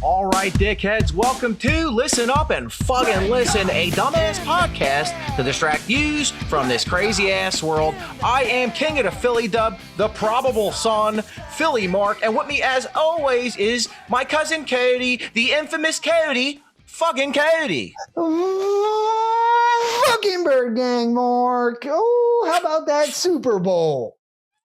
All right, dickheads, welcome to Listen Up and Fucking Listen, a dumbass podcast to distract yous from this crazy-ass world. I am king of the Philly dub, the probable son, Philly Mark, and with me, as always, is my cousin Cody, the infamous Cody, fucking Cody. Fucking Bird Gang, Mark. Oh, how about that Super Bowl?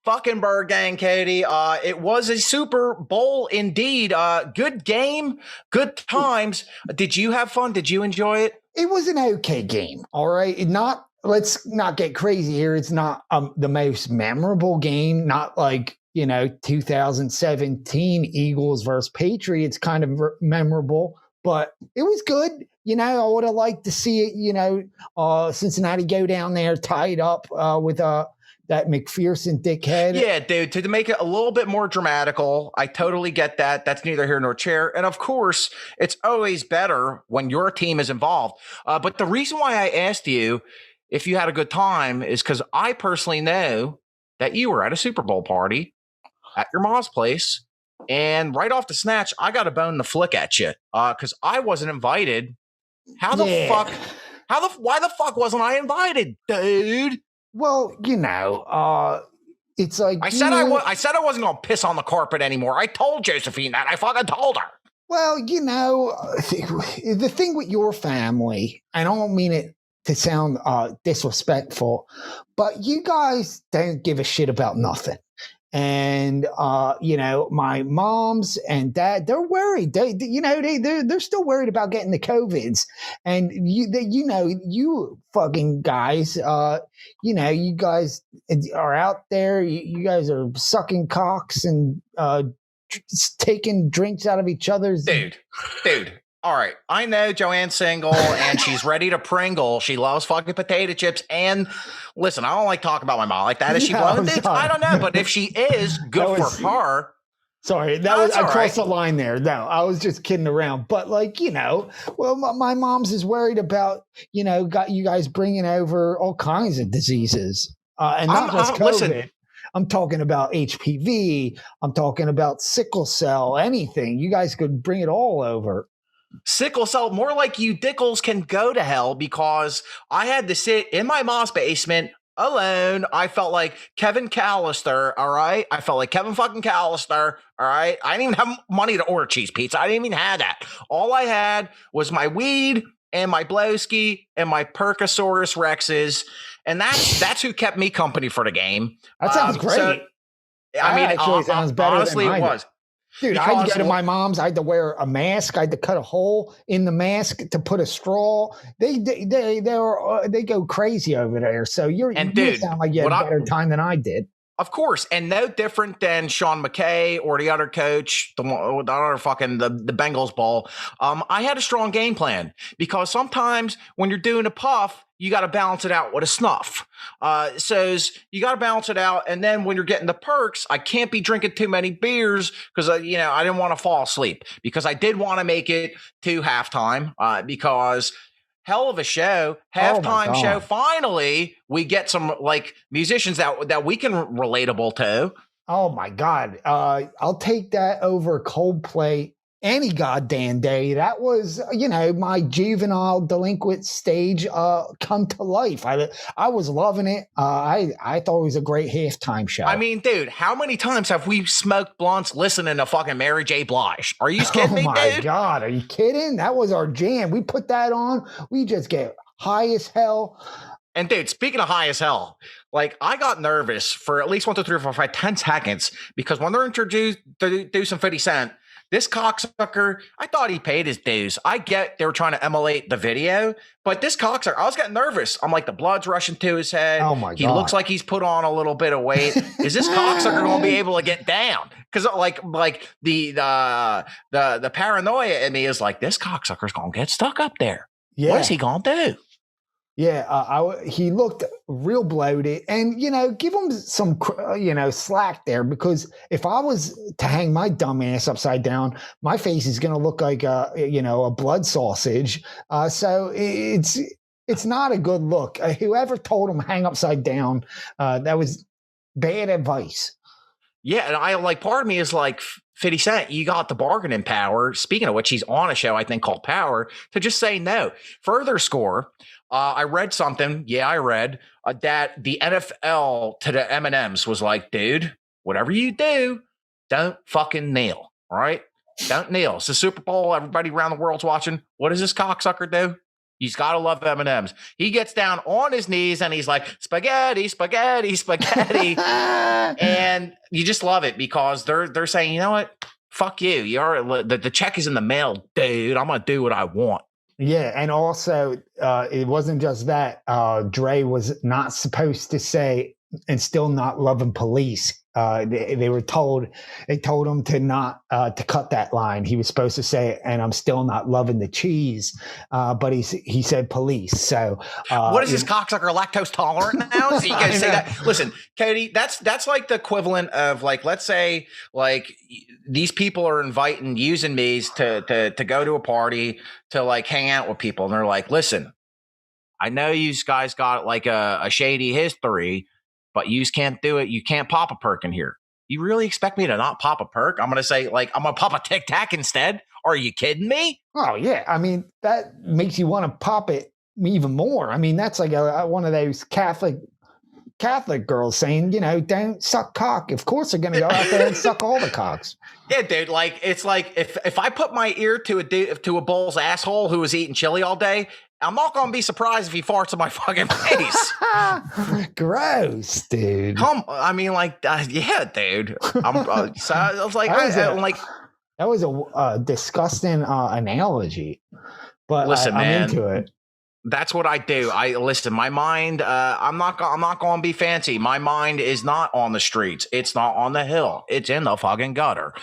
Fucking Bird Gang, Katie. It was a Super Bowl indeed. Good game, good times. Did you have fun? Did you enjoy it? It was an okay game. All right. Let's not get crazy here. It's not the most memorable game. Not like, 2017 Eagles versus Patriots kind of memorable, but it was good. I would have liked to see it, Cincinnati go down there tied up with that McPherson dickhead. Yeah, dude, to make it a little bit more dramatical, I totally get that. That's neither here nor there. And of course, it's always better when your team is involved. But the reason why I asked you if you had a good time is because I personally know that you were at a Super Bowl party at your mom's place. And right off the snatch, I got a bone to flick at you because I wasn't invited. Why the fuck wasn't I invited, dude? Well, it's like I said I wasn't gonna piss on the carpet anymore. I told Josephine that. I fucking told her. Well, the thing with your family, I don't mean it to sound disrespectful, but you guys don't give a shit about nothing. And my moms and dad, they're worried. They're still worried about getting the COVIDs. And you fucking guys, you guys are out there. You guys are sucking cocks and taking drinks out of each other's. Dude. All right, I know Joanne's single and she's ready to Pringle. She loves fucking potato chips. And listen, I don't like talking about my mom like that. Is she blonde? I don't know, but if she is, good for her. Sorry, I crossed the line there. No, I was just kidding around. But my mom's is worried about got you guys bringing over all kinds of diseases, and not just COVID. Listen, I'm talking about HPV. I'm talking about sickle cell. Anything you guys could bring it all over. Sickle cell, more like you dickles can go to hell because I had to sit in my mom's basement alone. I felt like Kevin Callister, all right? I felt like Kevin fucking Callister, all right? I didn't even have money to order cheese pizza. I didn't even have that. All I had was my weed and my Blowski and my Perkosaurus Rexes, and that's who kept me company for the game. That sounds great. So, actually sounds better honestly, than mine. It was. Dude, I had to go to my mom's. I had to wear a mask. I had to cut a hole in the mask to put a straw. They go crazy over there. So you sound like you had a better time than I did. Of course, and no different than Sean McKay or the other coach, the Bengals ball. I had a strong game plan because sometimes when you're doing a puff, you got to balance it out with a snuff. So you got to balance it out, and then when you're getting the perks, I can't be drinking too many beers because I didn't want to fall asleep because I did want to make it to halftime because. Hell of a show, halftime show. Finally, we get some musicians that we can relatable to. Oh my God. I'll take that over Coldplay any goddamn day. That was, my juvenile delinquent stage come to life. I was loving it. I thought it was a great halftime show. I mean, dude, how many times have we smoked blunts listening to fucking Mary J. Blige? Are you kidding me, dude? Oh my God, are you kidding? That was our jam. We put that on. We just get high as hell. And dude, speaking of high as hell, I got nervous for at least 1, 2, 3, 4, 5, 10 seconds because when they're introduced to do some 50 Cent, this cocksucker, I thought he paid his dues. I get they were trying to emulate the video, but this cocksucker, I was getting nervous. I'm like, the blood's rushing to his head. Oh my God. He looks like he's put on a little bit of weight. Is this cocksucker going to be able to get down? Because the paranoia in me is like, this cocksucker's going to get stuck up there. Yeah. What is he going to do? Yeah, he looked real bloated, and give him some slack there because if I was to hang my dumb ass upside down, my face is going to look like a blood sausage. So it's not a good look. Whoever told him hang upside down, that was bad advice. Yeah, and I like part of me is like 50 Cent, you got the bargaining power. Speaking of which, he's on a show, I think, called Power, to just say no. Further score, I read something. Yeah, I read that the NFL to the M&Ms was like, dude, whatever you do, don't fucking kneel. All right. Don't kneel. It's the Super Bowl. Everybody around the world's watching. What does this cocksucker do? He's got to love M&Ms. He gets down on his knees and he's like, spaghetti, spaghetti, spaghetti. And you just love it because they're saying, you know what? Fuck you. The check is in the mail, dude. I'm going to do what I want. Yeah, and also it wasn't just that. Dre was not supposed to say "and still not loving police." They were told, they told him to not to cut that line. He was supposed to say, "and I'm still not loving the cheese," but he said police. So what is this cocksucker, lactose tolerant now? So you guys say that? Listen, Cody, that's like the equivalent of like, let's say like these people are using me to go to a party to like hang out with people, and they're like, listen, I know you guys got like a shady history, but you can't do it. You can't pop a perk in here. You really expect me to not pop a perk? I'm going to say, like, I'm going to pop a Tic Tac instead. Are you kidding me? Oh, yeah. I mean, that makes you want to pop it even more. I mean, that's like one of those Catholic girls saying, you know, don't suck cock. Of course they're going to go out there and suck all the cocks. Yeah, dude. Like, it's like if I put my ear to a bull's asshole who was eating chili all day, I'm not going to be surprised if he farts in my fucking face. Gross, dude. I mean, like, yeah, dude. So I was like, that was a disgusting analogy, but listen, I'm man, into it. That's what I do. Listen, my mind, I'm not going to be fancy. My mind is not on the streets. It's not on the hill. It's in the fucking gutter.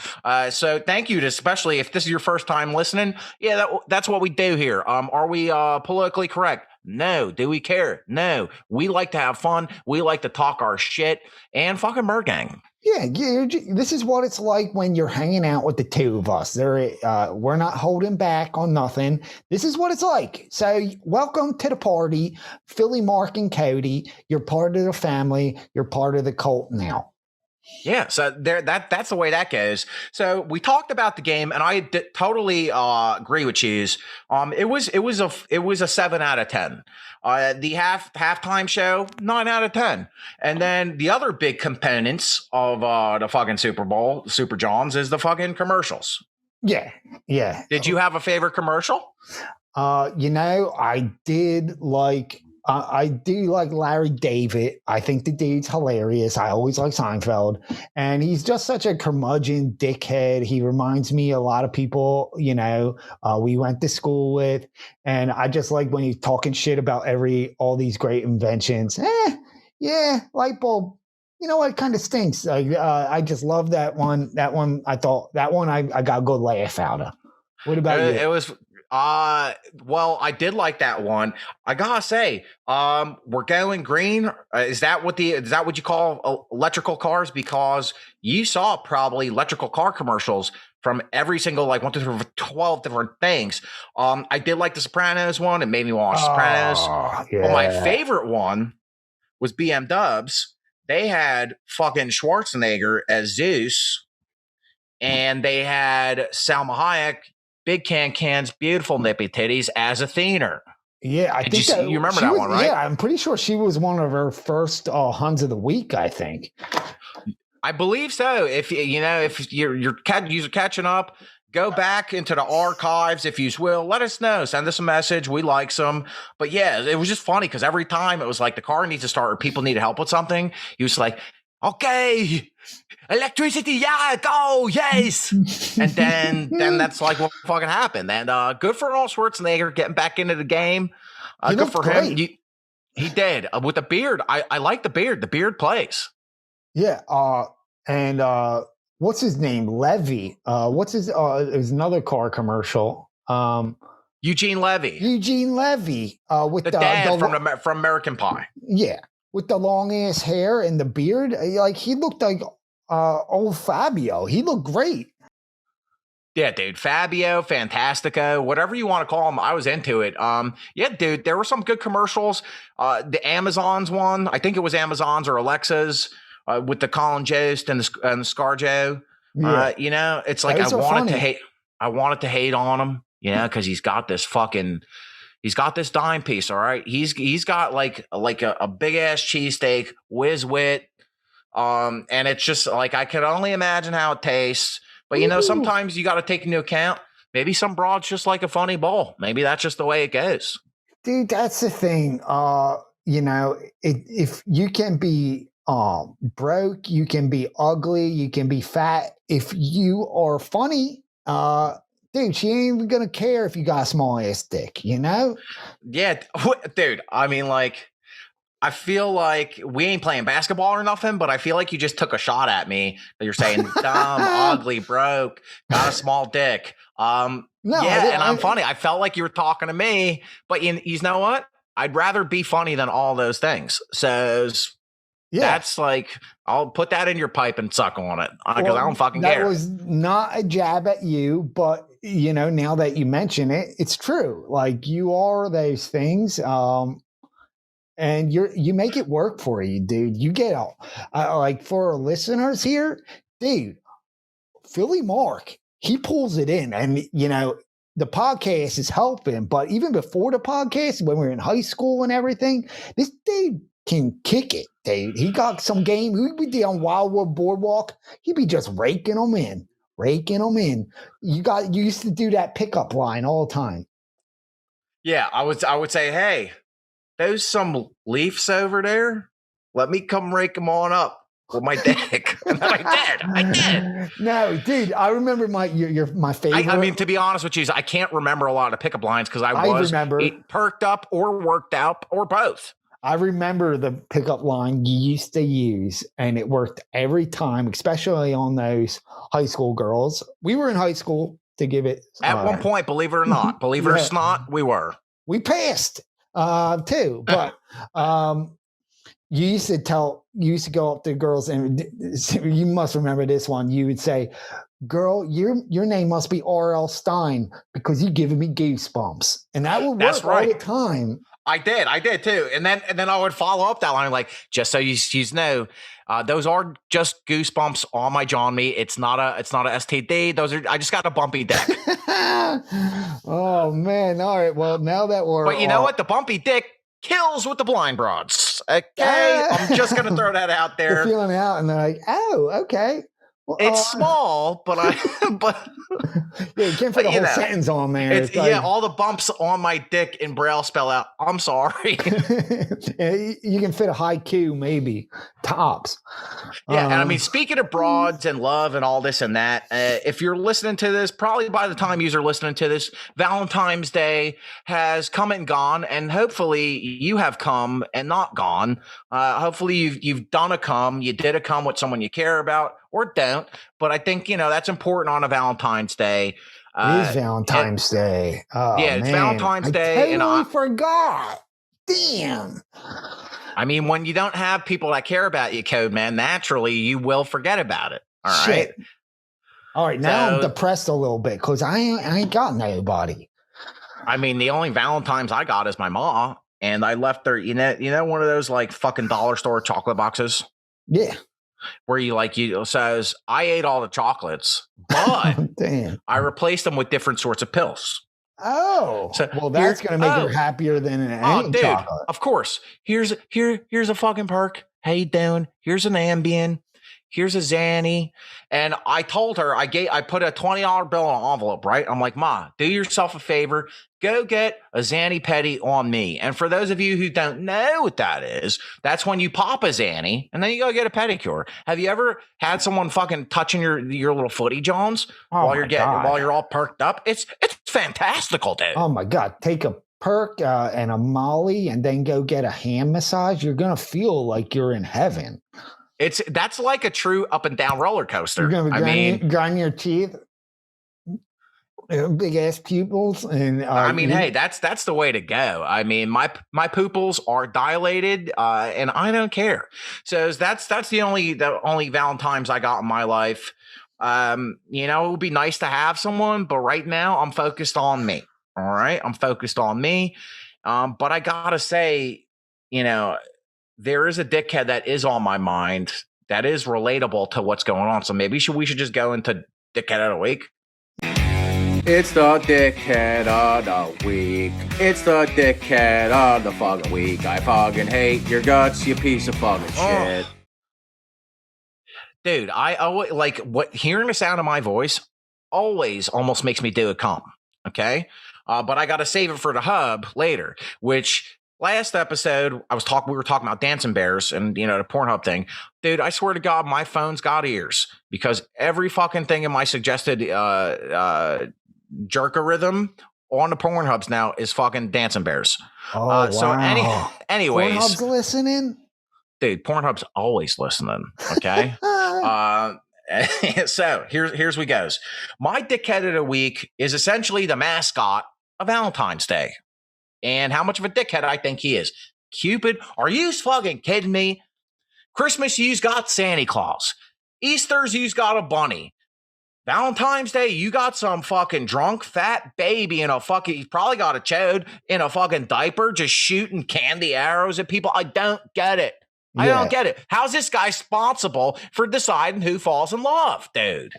So thank you, especially if this is your first time listening. Yeah, that's what we do here. Are we politically correct? No. Do we care? No. We like to have fun. We like to talk our shit and fucking Murgang. Yeah, this is what it's like when you're hanging out with the two of us. We're not holding back on nothing. This is what it's like. So welcome to the party, Philly, Mark, and Cody. You're part of the family. You're part of the cult now. Yeah, so that's the way that goes. So we talked about the game, and I totally agree with you. It was a 7 out of 10. The halftime show, 9 out of 10. And then the other big components of the fucking Super Bowl, Super Johns, is the fucking commercials. Yeah. Did you have a favorite commercial? You know, I did like. I do like Larry David. I think the dude's hilarious. I always like Seinfeld. And he's just such a curmudgeon dickhead. He reminds me a lot of people, you know, we went to school with. And I just like when he's talking shit about all these great inventions. Yeah, light bulb. You know what? It kind of stinks. I just love that one. That one, I got a good laugh out of. What about you? It was... well, I did like that one. I gotta say, we're going green. Is that what you call electrical cars? Because you saw probably electrical car commercials from every single, like 1 through 12 different things. I did like the Sopranos one. It made me watch Sopranos. Yeah. But my favorite one was BMWs. They had fucking Schwarzenegger as Zeus, and they had Salma Hayek, big cans, beautiful nippy titties, as Athena. Yeah, I think you remember that one, right? Yeah, I'm pretty sure she was one of her first Huns of the Week, I think. I believe so. If you're catching up, go back into the archives, if you will. Let us know. Send us a message. We like some. But yeah, it was just funny because every time it was like the car needs to start or people need help with something. He was like, okay, electricity, yeah, go, yes. And then that's like what fucking happened. And good for Arnold Schwarzenegger getting back into the game. Good for him. He did. With the beard, I like the beard. The beard plays. Yeah. And what's his name? Levy. What's his? It was another car commercial. Eugene Levy. With the dad from American Pie. Yeah. With the long ass hair and the beard, like he looked like old Fabio. He looked great. Yeah, dude, Fabio, Fantastico, whatever you want to call him, I was into it. Yeah, dude, there were some good commercials. The Amazon's one, I think it was Amazon's or Alexa's. with the Colin Jost and the ScarJo. Yeah. You know, it's like Those are funny. I wanted to hate on him, you know, because he's got this dime piece. All right, he's got like a big ass cheesesteak, whiz wit, and it's just like I can only imagine how it tastes. But you know, Ooh. sometimes you got to take into account maybe some broad's just like a funny bowl. Maybe that's just the way it goes. Dude, that's the thing. You know, if you can be broke, you can be ugly, you can be fat. If you are funny, dude, she ain't even gonna care if you got a small ass dick, you know? Yeah, dude. I mean, like, I feel like we ain't playing basketball or nothing, but I feel like you just took a shot at me. You're saying dumb, ugly, broke, got a small dick. No, Yeah, and I'm funny. I felt like you were talking to me, but you know what? I'd rather be funny than all those things. So yeah. that's like, I'll put that in your pipe and suck on it because I don't fucking that care. That was not a jab at you, but you know, now that you mention it, it's true. Like you are those things. And you make it work for you, dude. You get all like for our listeners here, dude. Philly Mark, he pulls it in, and you know the podcast is helping. But even before the podcast, when we were in high school and everything, this dude can kick it, dude. He got some game. We'd be on Wildwood Boardwalk. He'd be just raking them in, raking them in. You used to do that pickup line all the time. Yeah, I would say, hey, there's some leaves over there. Let me come rake them on up with my dick. And then I did. No, dude, I remember my favorite. I mean, to be honest with you, I can't remember a lot of pickup lines because I was perked up or worked up or both. I remember the pickup line you used to use, and it worked every time, especially on those high school girls. We were in high school to give it. At one point, believe it or not, believe it or not, we were. We passed too, but you used to go up to girls, and you must remember this one. You would say, "Girl, your name must be R.L. Stein because you're giving me goosebumps," and that would work all the time. I did too, and then I would follow up that line like, just so you know, those are just goosebumps on my Jawn meat. It's not a STD. I just got a bumpy dick. Oh man! All right. Well, now that we're but you know what, the bumpy dick kills with the blind broads. Okay, I'm just gonna throw that out there. They're feeling out, and they're like, "Oh, okay." Well, it's small, but yeah, you can't put a whole sentence on there. It's like, all the bumps on my dick in Braille spell out, I'm sorry. You can fit a haiku, maybe tops. Yeah, and I mean, speaking of broads and love and all this and that, if you're listening to this, probably by the time you're listening to this, Valentine's Day has come and gone, and hopefully you have come and not gone. Hopefully you've done a come, you did a come with someone you care about, or don't. But I think, you know, that's important on a Valentine's Day. It is Valentine's Day. Oh, yeah, it's Valentine's Day. I totally forgot. Damn. I mean, when you don't have people that care about you, Code Man, naturally you will forget about it. All right. All right. Now I'm depressed a little bit because I ain't got nobody. I mean, the only Valentine's I got is my ma, and I left her, you know, one of those like fucking dollar store chocolate boxes. Yeah. Where you says, I ate all the chocolates, but I replaced them with different sorts of pills. Oh, so well, that's going to make her happier than any chocolate. Of course. Here's a fucking perk. How you doing? Here's an Ambien. Here's a Xanny. And I told her, I put a $20 bill in an envelope, right? I'm like, Ma, do yourself a favor. Go get a Xanny Petty on me. And for those of you who don't know what that is, that's when you pop a Xanny and then you go get a pedicure. Have you ever had someone fucking touching your little footy, Johns, while you're all perked up? It's fantastical, dude. Oh my God. Take a perk and a Molly and then go get a hand massage. You're going to feel like you're in heaven. That's like a true up and down roller coaster. You're going to grind your teeth, big ass pupils, and I mean, hey, that's the way to go. I mean, my pupils are dilated, and I don't care. So that's the only Valentine's I got in my life. You know, it would be nice to have someone, but right now I'm focused on me. All right, I'm focused on me. But I gotta say, you know, there is a dickhead that is on my mind that is relatable to what's going on. So maybe we should just go into dickhead of the week. It's the dickhead of the week. It's the dickhead of the fucking week. I fucking hate your guts, you piece of fucking shit. Dude, I always like hearing the sound of my voice always almost makes me do a comp. Okay. But I got to save it for the hub later, which last episode we were talking about dancing bears and, you know, the Pornhub thing. Dude, I swear to God, my phone's got ears because every fucking thing in my suggested jerkarithm on the Pornhubs now is fucking dancing bears. Oh, wow. So anyways. Pornhub's listening? Dude, Pornhub's always listening. Okay. So here's we goes. My dickhead of the week is essentially the mascot of Valentine's Day. And how much of a dickhead I think he is. Cupid, are you fucking kidding me? Christmas, you's got Santa Claus. Easter's, you's got a bunny. Valentine's Day, you got some fucking drunk fat baby in a fucking, he's probably got a chode in a fucking diaper just shooting candy arrows at people. I don't get it. I don't get it. How's this guy responsible for deciding who falls in love, dude?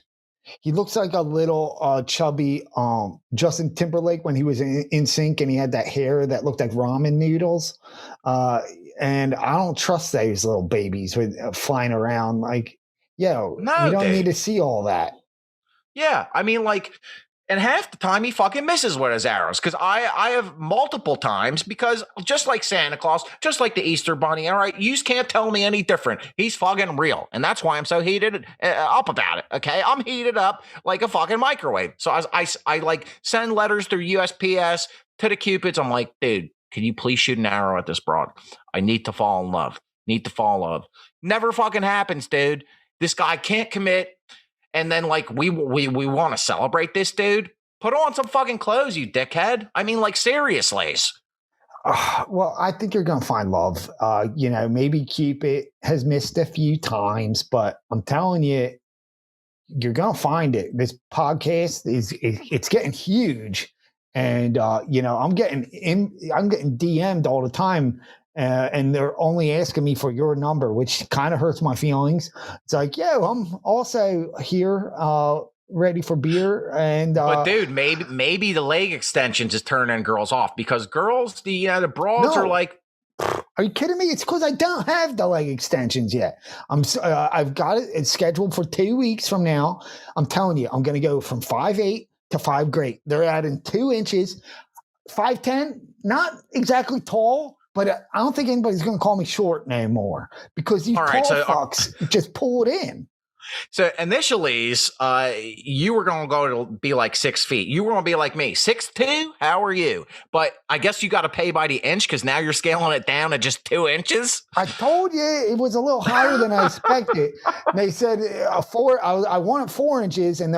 He looks like a little chubby Justin Timberlake when he was in sync and he had that hair that looked like ramen noodles. And I don't trust those little babies with flying around. Like, yo, you don't need to see all that. Yeah, I mean, like, and half the time he fucking misses with his arrows because I have multiple times because just like Santa Claus, just like the Easter Bunny, all right, you just can't tell me any different. He's fucking real. And that's why I'm so heated up about it, okay? I'm heated up like a fucking microwave. So I like send letters through USPS to the Cupids. I'm like, dude, can you please shoot an arrow at this broad? I need to fall in love. Never fucking happens, dude. This guy can't commit. And then, like, we want to celebrate this dude. Put on some fucking clothes, you dickhead. I mean, like, seriously. Well, I think you're going to find love. You know, maybe Cupid has missed a few times, but I'm telling you, you're going to find it. This podcast it's getting huge. And, you know, I'm getting DM'd all the time. And they're only asking me for your number, which kind of hurts my feelings. It's like, yo, I'm also here, ready for beer. And but dude, maybe the leg extensions is turning girls off because girls, the broads are like, are you kidding me? It's because I don't have the leg extensions yet. I've got it scheduled for 2 weeks from now. I'm telling you, I'm going to go from 5'8" to 5 great. They're adding 2 inches, 5'10", not exactly tall. But I don't think anybody's going to call me short anymore because these fucks just pull it in. So initially, you were going to go to be like 6 feet. You were going to be like me, 6'2". How are you? But I guess you got to pay by the inch because now you're scaling it down to just 2 inches. I told you it was a little higher than I expected. They said 4. I wanted 4 inches, and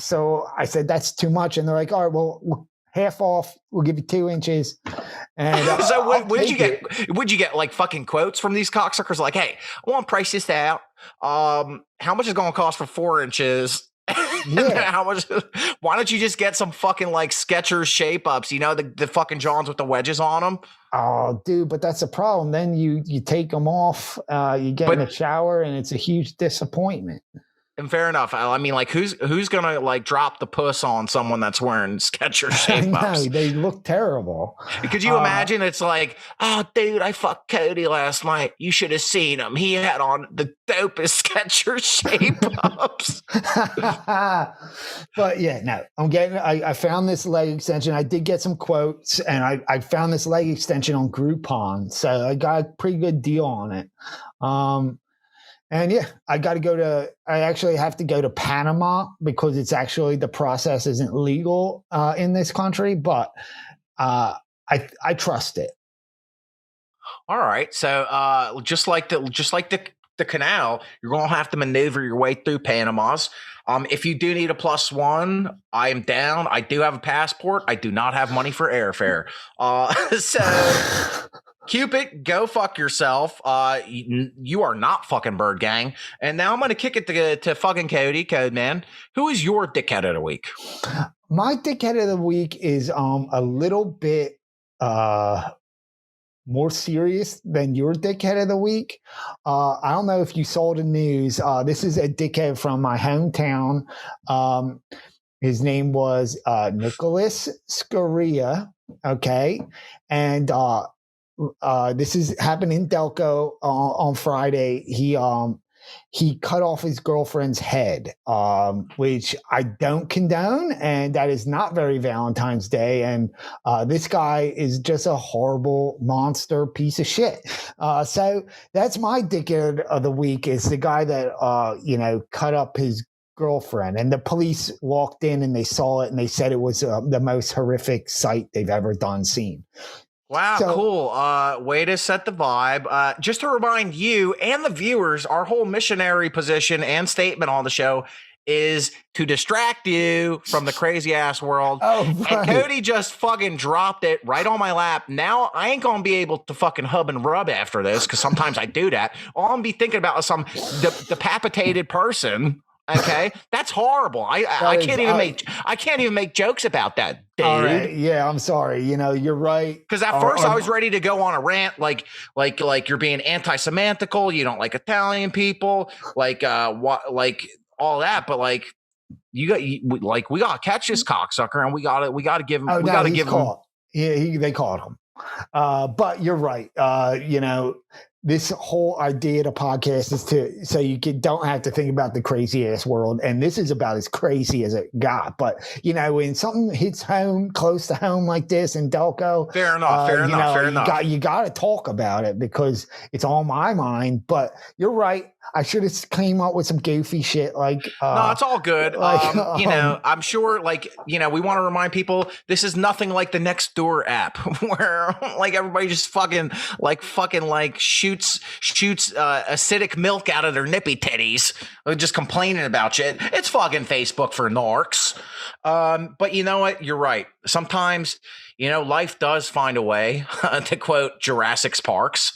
so I said that's too much. And they're like, all right, well, half off. We'll give you 2 inches. And so would you get? Would you get like fucking quotes from these cocksuckers? Like, hey, I want to price this out. How much is going to cost for 4 inches? Yeah. How much? Why don't you just get some fucking like Skechers shape ups? You know, the fucking Johns with the wedges on them. Oh, dude, but that's a problem. Then you take them off. You get in the shower, and it's a huge disappointment. And fair enough. I mean, like, who's gonna like drop the puss on someone that's wearing Skechers shape ups? No, they look terrible. Could you imagine? It's like, oh, dude, I fucked Cody last night. You should have seen him. He had on the dopest Skechers shape ups. But yeah, no, I found this leg extension. I did get some quotes, and I found this leg extension on Groupon, so I got a pretty good deal on it. And yeah, I actually have to go to Panama because it's actually, the process isn't legal in this country, but I trust it. All right. So just like the canal, you're going to have to maneuver your way through Panama's. If you do need a +1, I am down. I do have a passport. I do not have money for airfare. So Cupid, go fuck yourself. You are not fucking Bird Gang. And now I'm going to kick it to fucking Cody, Code Man. Who is your dickhead of the week? My dickhead of the week is a little bit more serious than your dickhead of the week. I don't know if you saw the news. This is a dickhead from my hometown. His name was Nicholas Scaria. Okay. And this is happened in Delco on Friday. He cut off his girlfriend's head, which I don't condone, and that is not very Valentine's Day. And this guy is just a horrible monster piece of shit. So that's my dickhead of the week, is the guy that cut up his girlfriend, and the police walked in and they saw it and they said it was the most horrific sight they've ever seen. Wow, cool. Way to set the vibe. Just to remind you and the viewers, our whole missionary position and statement on the show is to distract you from the crazy ass world. Oh, right. And Cody just fucking dropped it right on my lap. Now I ain't gonna be able to fucking hub and rub after this, because sometimes I do that. All I'm gonna be thinking about is some decapitated person. Okay, that's horrible. I can't even make jokes about that, dude. All right. Yeah, I'm sorry. You're right. Because at first I was ready to go on a rant, like you're being anti-Semantical. You don't like Italian people, like all that. But we got to catch this cocksucker, and we got to give him. Yeah, they caught him. But you're right. This whole idea of the podcast is so you don't have to think about the crazy ass world. And this is about as crazy as it got. But, when something hits home, close to home like this in Delco. Fair enough. You got to talk about it because it's on my mind. But you're right. I should have came up with some goofy shit no, it's all good. I'm sure we want to remind people this is nothing like the Nextdoor app where everybody just fucking shoots acidic milk out of their nippy titties, just complaining about shit. It's fucking Facebook for narcs. But you know what? You're right. Sometimes, life does find a way, to quote Jurassic Parks.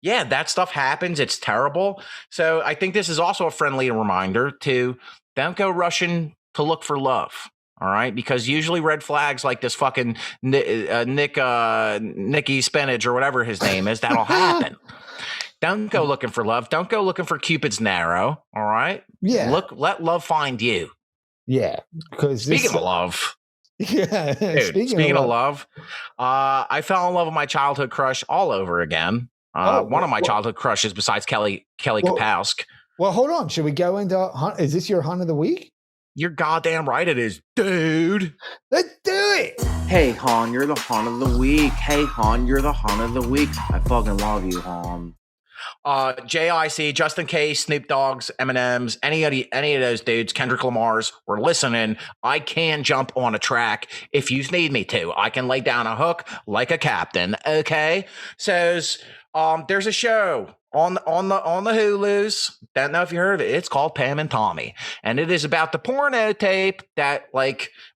Yeah, that stuff happens. It's terrible. So I think this is also a friendly reminder to don't go rushing to look for love. All right. Because usually red flags like this fucking Nicky Spinach or whatever his name is, that'll happen. Don't go looking for love. Don't go looking for Cupid's arrow. All right. Yeah. Let love find you. Yeah. Because speaking of love. Yeah. Dude, speaking of love, I fell in love with my childhood crush all over again. One of my childhood crushes besides Kelly Kapowski. Well, hold on. Should we go into is this your hunt of the week? You're goddamn right it is, dude. Let's do it. Hey, Han, you're the hunt of the week. Hey, Han, you're the hunt of the week. I fucking love you, Han. JIC, just in case Snoop Dogg's, Eminem's, any of those dudes, Kendrick Lamar's were listening, I can jump on a track if you need me to. I can lay down a hook like a captain. Okay, says there's a show on the Hulus. Don't know if you heard of it. It's called Pam and Tommy, and it is about the porno tape that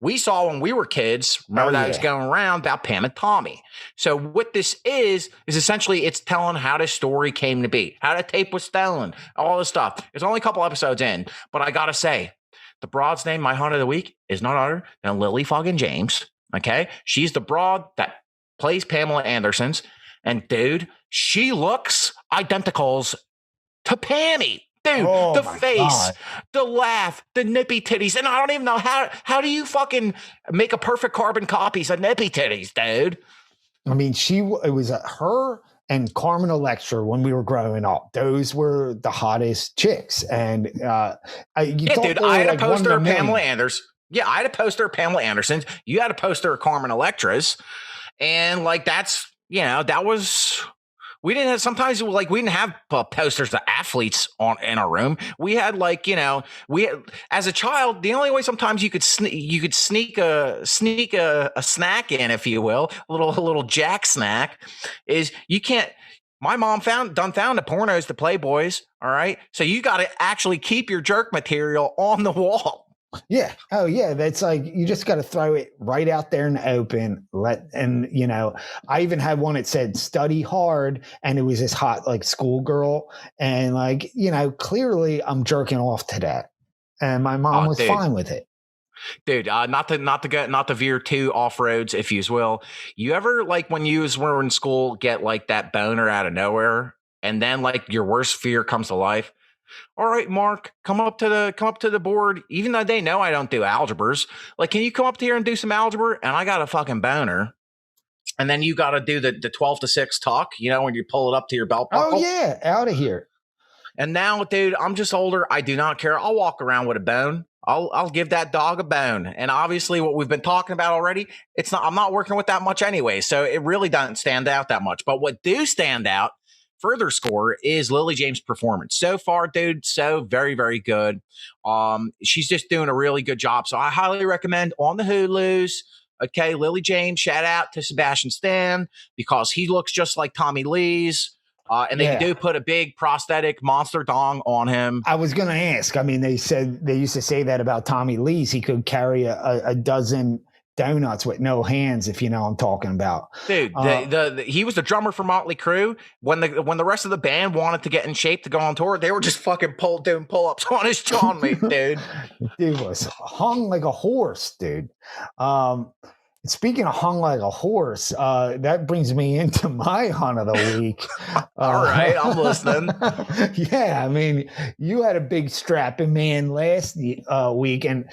we saw when we were kids. Remember that was going around about Pam and Tommy. So what this is essentially it's telling how this story came to be, how the tape was stolen, all this stuff. It's only a couple episodes in, but I gotta say, the broad's name, my hunt of the week, is none other than Lily fucking James. Okay, she's the broad that plays Pamela Anderson's. And dude, she looks identicals to Pammy. Dude, the face, God. The laugh, the nippy titties. And I don't even know how do you fucking make a perfect carbon copies of nippy titties, dude? I mean, it was her and Carmen Electra when we were growing up. Those were the hottest chicks. And dude, I had a poster of Pamela Anderson. Yeah, I had a poster of Pamela Anderson's. You had a poster of Carmen Electra's. And that's... that was, we didn't have, sometimes we didn't have posters of athletes in our room. We had as a child, the only way sometimes you could sneak a snack in, if you will, a little jack snack, is you can't. My mom found the pornos, the Playboys. All right. So you got to actually keep your jerk material on the wall. Yeah. Oh, yeah. That's you just got to throw it right out there in the open. I even had one that said study hard, and it was this hot schoolgirl, and clearly I'm jerking off to that, and my mom was fine with it. Dude, not to veer too off roads, if you will. You ever like when you were in school get like that boner out of nowhere, and then like your worst fear comes to life? All right, Mark, come up to the board. Even though they know I don't do algebras, like, can you come up here and do some algebra? And I got a fucking boner. And then you got to do the 12 to 6 tuck, when you pull it up to your belt buckle. Oh yeah, out of here. And now, dude, I'm just older. I do not care. I'll walk around with a bone. I'll give that dog a bone. And obviously, what we've been talking about already, I'm not working with that much anyway, so it really doesn't stand out that much. But what do stand out, further score, is Lily James' performance so far, dude. So very, very good. She's just doing a really good job. So I highly recommend on the Hulus. Okay, Lily James. Shout out to Sebastian Stan because he looks just like Tommy Lee's. And they do put a big prosthetic monster dong on him. I was going to ask. I mean, they used to say that about Tommy Lee's. He could carry a dozen donuts with no hands, if you know what I'm talking about. Dude, he was the drummer for Motley Crue. When the rest of the band wanted to get in shape to go on tour, they were just fucking doing pull-ups on his Jawn meat, dude. Dude was hung like a horse, dude. Speaking of hung like a horse, that brings me into my hunt of the week. All right, I'm listening. Yeah, I mean, you had a big strapping man last week, and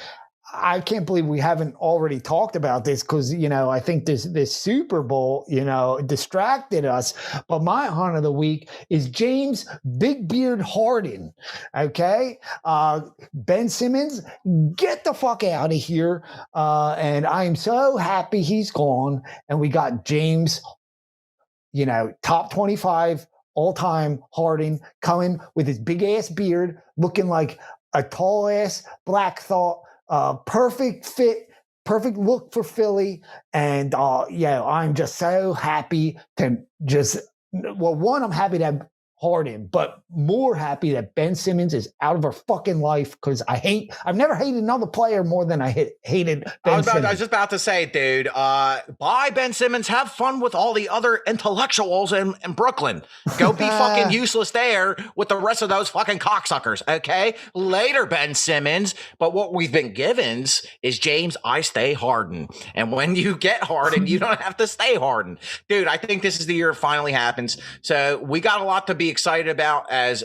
I can't believe we haven't already talked about this because, I think this Super Bowl, distracted us. But my hunt of the week is James Big Beard Harden. Okay. Ben Simmons, get the fuck out of here. And I am so happy he's gone. And we got James, top 25 all-time Harden coming with his big ass beard, looking like a tall ass Black Thought. Perfect fit, perfect look for Philly. And I'm just so happy to I'm happy to have Harden, but more happy that Ben Simmons is out of our fucking life because I've never hated another player more than I hated Ben Simmons. I was just about to say, dude, bye Ben Simmons. Have fun with all the other intellectuals in Brooklyn. Go be fucking useless there with the rest of those fucking cocksuckers, okay? Later, Ben Simmons. But what we've been given is James, I stay Harden. And when you get Harden, you don't have to stay Harden. Dude, I think this is the year it finally happens. So we got a lot to be excited about as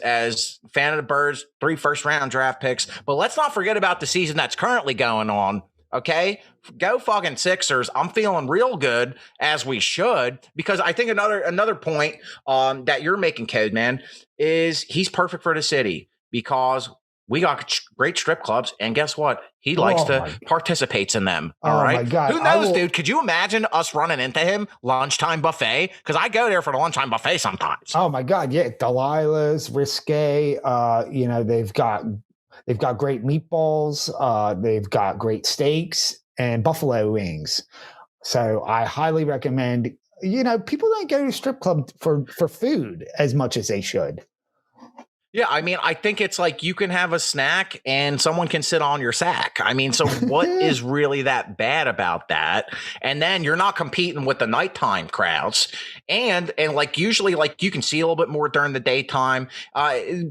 fan of the Birds, 3 first-round draft picks. But let's not forget about the season that's currently going on, okay? Go fucking Sixers. I'm feeling real good, as we should, because I think another point that you're making, Code Man, is he's perfect for the city because we got great strip clubs, and guess what? He likes participates in them. All right. My God. Who knows, dude? Could you imagine us running into him lunchtime buffet? Because I go there for the lunchtime buffet sometimes. Oh my God. Yeah. Delilah's, Risque. They've got great meatballs. They've got great steaks and buffalo wings. So I highly recommend, people don't go to strip club for food as much as they should. Yeah, I mean, I think it's like you can have a snack and someone can sit on your sack. I mean, so what is really that bad about that? And then you're not competing with the nighttime crowds. And like usually, like you can see a little bit more during the daytime.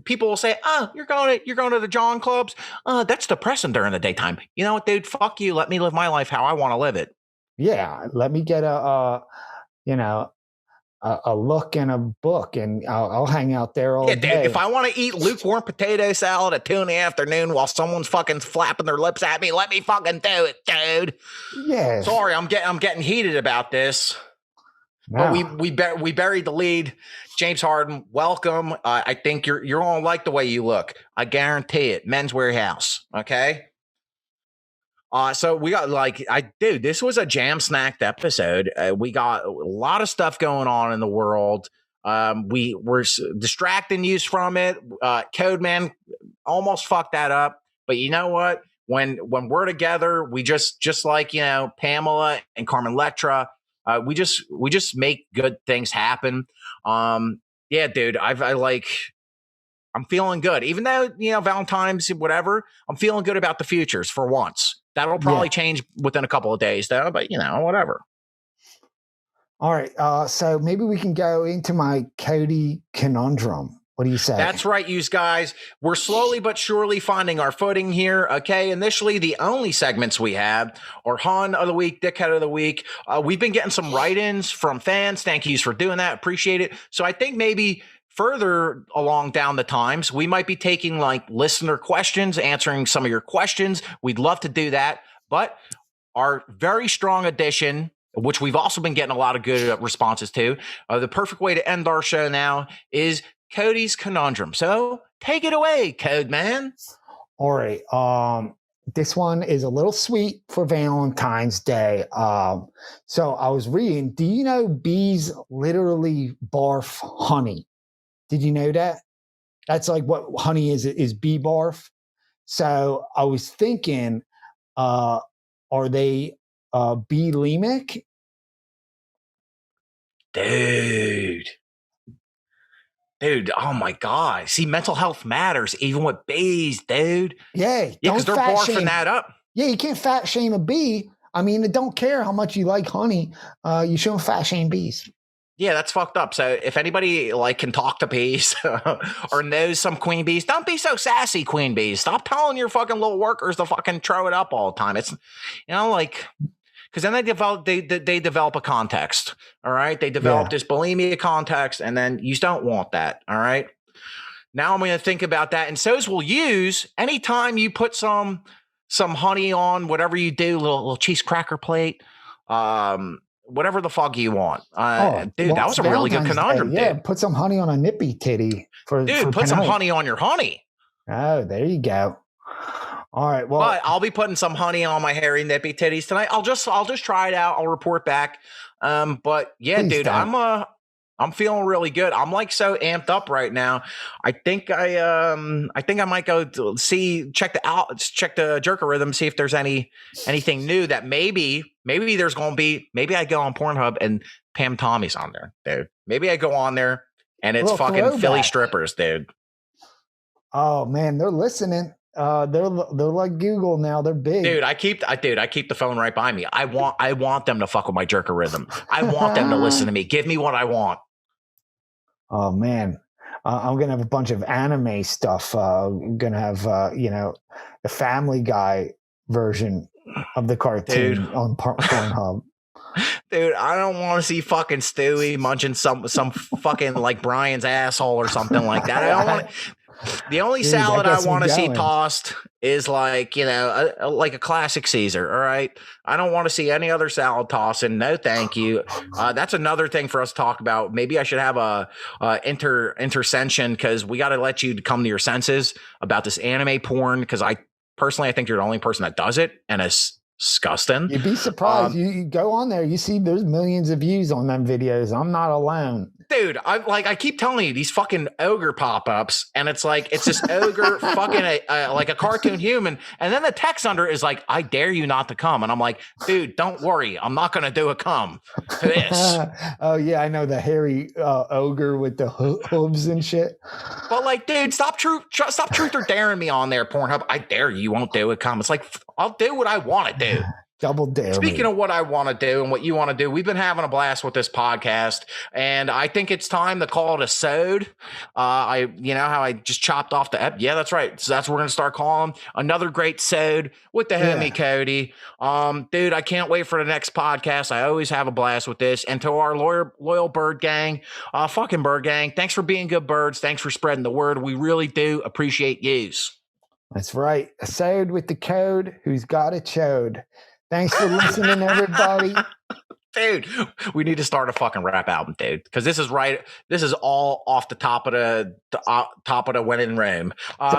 People will say, "Oh, you're going to the Jawn clubs. That's depressing during the daytime." You know what, dude? Fuck you. Let me live my life how I want to live it. Yeah, let me get a look and a book, and I'll hang out there all day. Dude, if I want to eat lukewarm potato salad at 2 in while someone's fucking flapping their lips at me, let me fucking do it, dude. Yeah. Sorry, I'm getting heated about this. No. But we buried the lead. James Harden, welcome. I think you're gonna like the way you look. I guarantee it. Men's Warehouse. Okay. So we got this was a jam-snacked episode. We got a lot of stuff going on in the world. We were distracting you from it. Code Man almost fucked that up. But you know what? When we're together, we just like, Pamela and Carmen Electra, we just make good things happen. Yeah, dude, I'm feeling good. Even though, Valentimes, whatever, I'm feeling good about the futures for once. That'll probably change within a couple of days, though, but, whatever. All right. So maybe we can go into my Cody conundrum. What do you say? That's right, you guys. We're slowly but surely finding our footing here. Okay. Initially, the only segments we have are Hun of the Week, Dickhead of the Week. We've been getting some write-ins from fans. Thank yous for doing that. Appreciate it. So I think maybe further along down the times, we might be taking like listener questions, answering some of your questions. We'd love to do that. But our very strong addition, which we've also been getting a lot of good responses to, the perfect way to end our show now is Cody's Conundrum. So take it away, Code Man. All right. This one is a little sweet for Valentine's Day. So I was reading, do you know bees literally barf honey? Did you know that? That's like what honey is bee barf. So I was thinking, are they bulimic? Dude, oh my God. See, mental health matters, even with bees, dude. Yeah. Because they're barfing that up. Yeah, you can't fat shame a bee. I mean, they don't care how much you like honey. You shouldn't fat shame bees. Yeah, that's fucked up. So if anybody like can talk to bees or knows some queen bees, don't be so sassy, queen bees. Stop telling your fucking little workers to fucking throw it up all the time. It's, like, because then they develop a context. All right. They develop this bulimia context, and then you don't want that. All right. Now I'm going to think about that. And so's we'll use anytime you put some honey on whatever you do, little cheese cracker plate, whatever the fuck you want. Dude, that was a really good conundrum. Yeah, dude. Put some honey on a nippy titty. Put some honey on your honey. Oh, there you go. All right. Well, but I'll be putting some honey on my hairy nippy titties tonight. I'll just try it out. I'll report back. But yeah, dude, don't. I'm feeling really good. I'm like so amped up right now. I think I might go check the jerker see if there's anything new that maybe there's going to be. Maybe I go on Pornhub and Pam Tommy's on there, dude. Maybe I go on there and it's fucking throwback. Philly strippers, dude. Oh man, they're listening. They're like Google now. They're big, dude. I keep the phone right by me. I want them to fuck with my jerker rhythm. I want them to listen to me. Give me what I want. Oh man, I'm gonna have a bunch of anime stuff. I'm gonna have the Family Guy version of the cartoon on Pornhub. Dude, I don't want to see fucking Stewie munching some fucking like Brian's asshole or something like that. I don't want. The only salad I want to see tossed is like, like a classic Caesar. All right. I don't want to see any other salad tossing. No, thank you. That's another thing for us to talk about. Maybe I should have a intercension, because we got to let you come to your senses about this anime porn. Because I think you're the only person that does it, and it's disgusting. You'd be surprised. You go on there, you see there's millions of views on them videos. I'm not alone. Dude, I keep telling you these fucking ogre pop-ups, and it's like it's this ogre fucking like a cartoon human, and then the text under is like, "I dare you not to come," and I'm like, dude, don't worry, I'm not gonna do a come to this. Oh yeah, I know, the hairy ogre with the hooves and shit. But like, dude, stop truth or daring me on there, Pornhub. I dare you won't do a come. It's like, I'll do what I want to do. Double dare. Speaking of what I want to do and what you want to do, we've been having a blast with this podcast, and I think it's time to call it a sode. How I just chopped off the ep. Yeah, that's right. So that's what we're gonna start calling another great sode with the homie Cody. Dude, I can't wait for the next podcast. I always have a blast with this. And to our loyal bird gang, fucking bird gang, thanks for being good birds. Thanks for spreading the word. We really do appreciate yous. That's right. A sode with the code who's got a chode. Thanks for listening, everybody. Dude, we need to start a fucking rap album, dude, because this is all off the top of the winning room.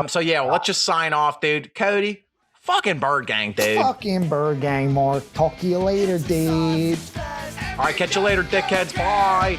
So yeah, let's just sign off, dude. Cody, fucking bird gang, dude. Fucking bird gang, Mark. Talk to you later, dude. All right, catch you later, dickheads. Bye.